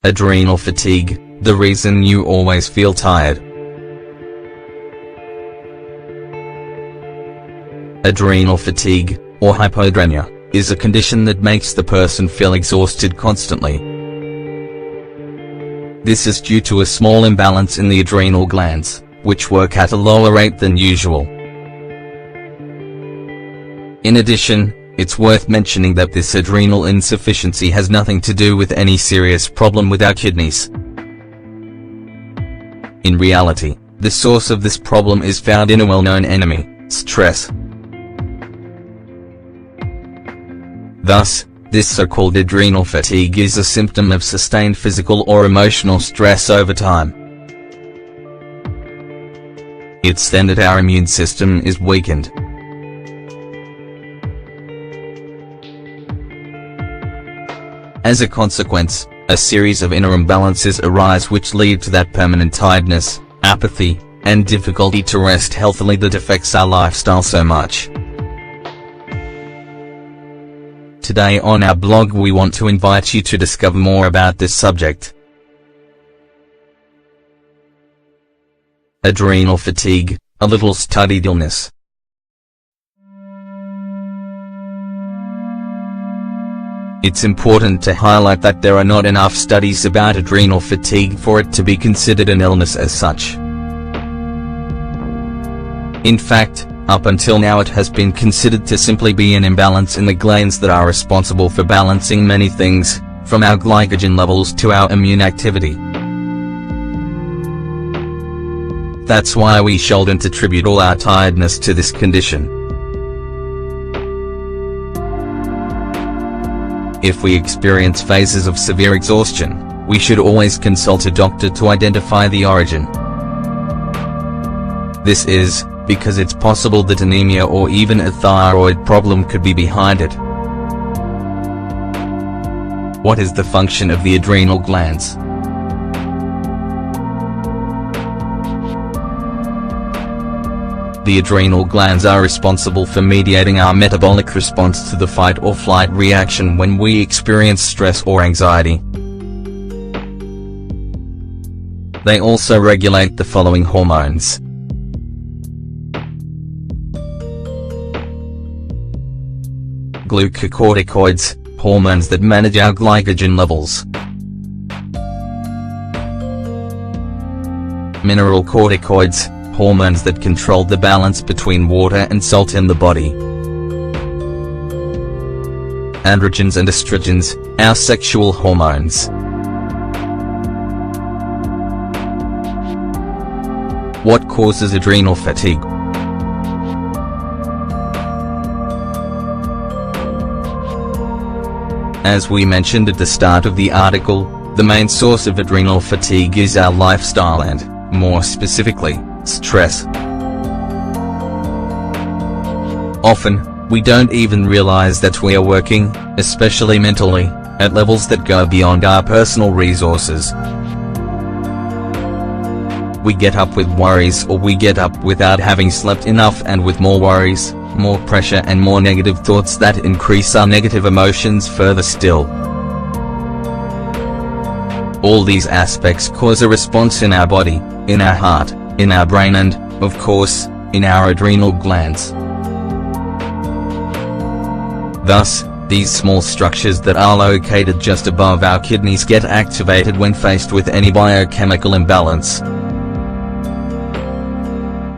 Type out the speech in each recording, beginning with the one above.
Adrenal fatigue, the reason you always feel tired. Adrenal fatigue, or hypoadrenia, is a condition that makes the person feel exhausted constantly. This is due to a small imbalance in the adrenal glands, which work at a lower rate than usual. In addition, it's worth mentioning that this adrenal insufficiency has nothing to do with any serious problem with our kidneys. In reality, the source of this problem is found in a well-known enemy, stress. Thus, this so-called adrenal fatigue is a symptom of sustained physical or emotional stress over time. It's then that our immune system is weakened. As a consequence, a series of inner imbalances arise which lead to that permanent tiredness, apathy, and difficulty to rest healthily that affects our lifestyle so much. Today on our blog we want to invite you to discover more about this subject. Adrenal fatigue, a little studied illness. It's important to highlight that there are not enough studies about adrenal fatigue for it to be considered an illness as such. In fact, up until now it has been considered to simply be an imbalance in the glands that are responsible for balancing many things, from our glycogen levels to our immune activity. That's why we shouldn't attribute all our tiredness to this condition. If we experience phases of severe exhaustion, we should always consult a doctor to identify the origin. This is because it's possible that anemia or even a thyroid problem could be behind it. What is the function of the adrenal glands? The adrenal glands are responsible for mediating our metabolic response to the fight or flight reaction when we experience stress or anxiety. They also regulate the following hormones: glucocorticoids, hormones that manage our glycogen levels; mineralocorticoids, hormones that control the balance between water and salt in the body; androgens and estrogens, our sexual hormones. What causes adrenal fatigue? As we mentioned at the start of the article, the main source of adrenal fatigue is our lifestyle and, more specifically, stress. Often, we don't even realize that we are working, especially mentally, at levels that go beyond our personal resources. We get up with worries, or we get up without having slept enough and with more worries, more pressure and more negative thoughts that increase our negative emotions further still. All these aspects cause a response in our body, in our heart, in our brain and, of course, in our adrenal glands. Thus, these small structures that are located just above our kidneys get activated when faced with any biochemical imbalance.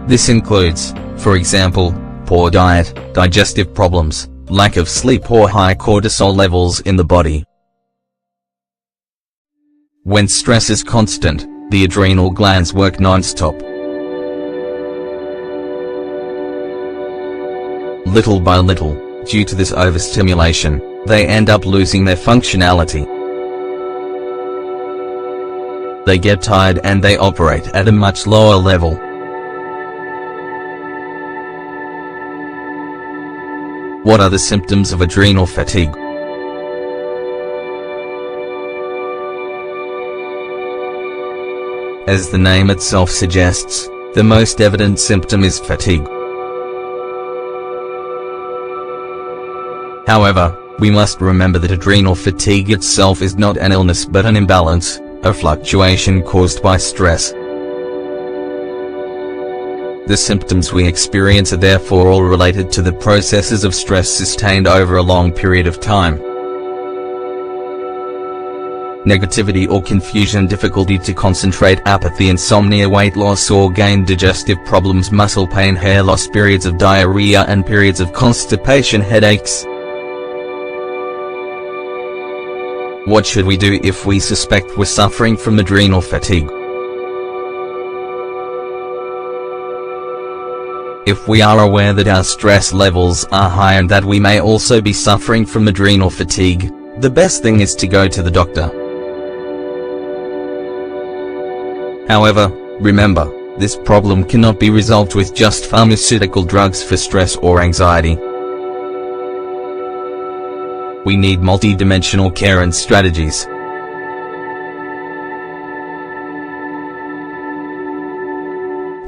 This includes, for example, poor diet, digestive problems, lack of sleep or high cortisol levels in the body. When stress is constant, the adrenal glands work non-stop. Little by little, due to this overstimulation, they end up losing their functionality. They get tired and they operate at a much lower level. What are the symptoms of adrenal fatigue? As the name itself suggests, the most evident symptom is fatigue. However, We must remember that adrenal fatigue itself is not an illness but an imbalance, a fluctuation caused by stress. The symptoms we experience are therefore all related to the processes of stress sustained over a long period of time. Negativity or confusion, difficulty to concentrate, apathy, insomnia, weight loss or gain, digestive problems, muscle pain, hair loss, periods of diarrhea and periods of constipation, headaches. What should we do if we suspect we're suffering from adrenal fatigue? If we are aware that our stress levels are high and that we may also be suffering from adrenal fatigue, the best thing is to go to the doctor. However, remember, this problem cannot be resolved with just pharmaceutical drugs for stress or anxiety. We need multi-dimensional care and strategies.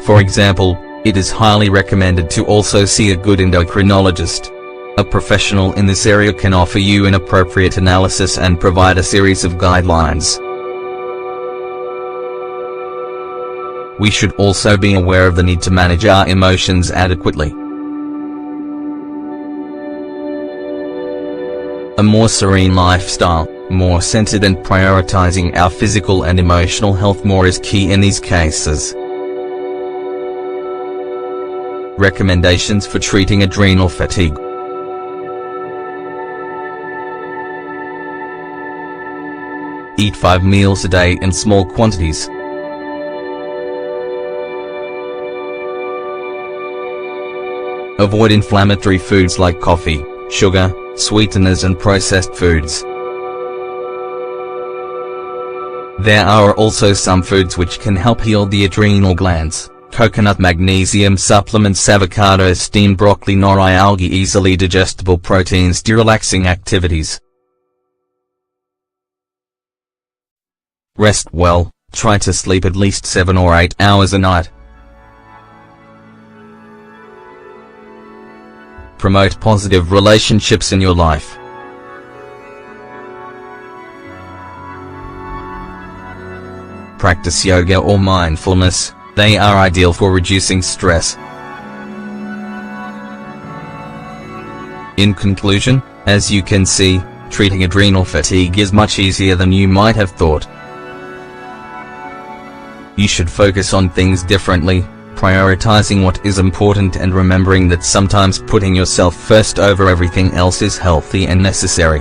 For example, it is highly recommended to also see a good endocrinologist. A professional in this area can offer you an appropriate analysis and provide a series of guidelines. We should also be aware of the need to manage our emotions adequately. A more serene lifestyle, more centered and prioritizing our physical and emotional health more is key in these cases. Recommendations for treating adrenal fatigue. Eat 5 meals a day in small quantities. Avoid inflammatory foods like coffee, sugar, sweeteners and processed foods. There are also some foods which can help heal the adrenal glands. Coconut magnesium supplements, avocado, steamed broccoli, nori algae, easily digestible proteins, relaxing activities. Rest well, try to sleep at least 7 or 8 hours a night. Promote positive relationships in your life. Practice yoga or mindfulness, they are ideal for reducing stress. In conclusion, as you can see, treating adrenal fatigue is much easier than you might have thought. You should focus on things differently, prioritizing what is important and remembering that sometimes putting yourself first over everything else is healthy and necessary.